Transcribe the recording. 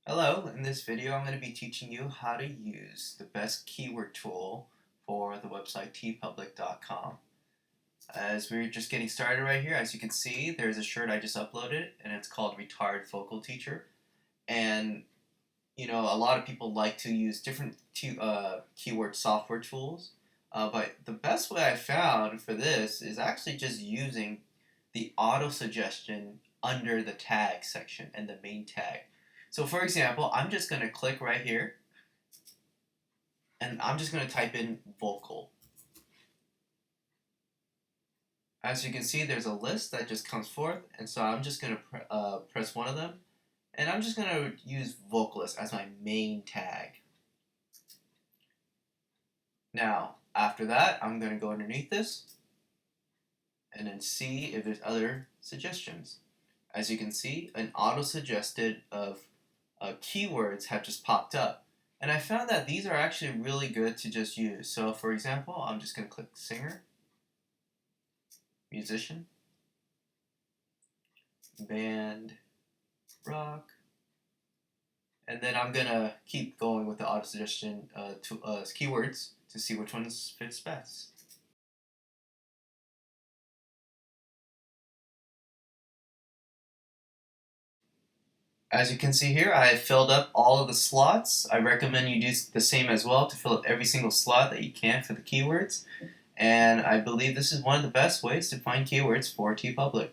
Hello, in this video I'm going to be teaching you how to use the best keyword tool for the website teepublic.com. As we're just getting started right here, as you can see, there's a shirt I just uploaded and it's called Retired Vocal Teacher. And a lot of people like to use different keyword software tools, but the best way I found for this is actually just using the auto suggestion under the tag section and the main tag. So for example, I'm just going to click right here and I'm just going to type in vocal. As you can see, there's a list that just comes forth, and so I'm just going to press one of them, and I'm just going to use vocalist as my main tag. Now, after that, I'm going to go underneath this and then see if there's other suggestions. As you can see, an auto-suggested of keywords have just popped up. And I found that these are actually really good to just use. So for example, I'm just going to click singer, musician, band, rock, and then I'm going to keep going with the auto-suggestion keywords to see which ones fits best. As you can see here, I filled up all of the slots. I recommend you do the same as well to fill up every single slot that you can for the keywords. And I believe this is one of the best ways to find keywords for Teepublic.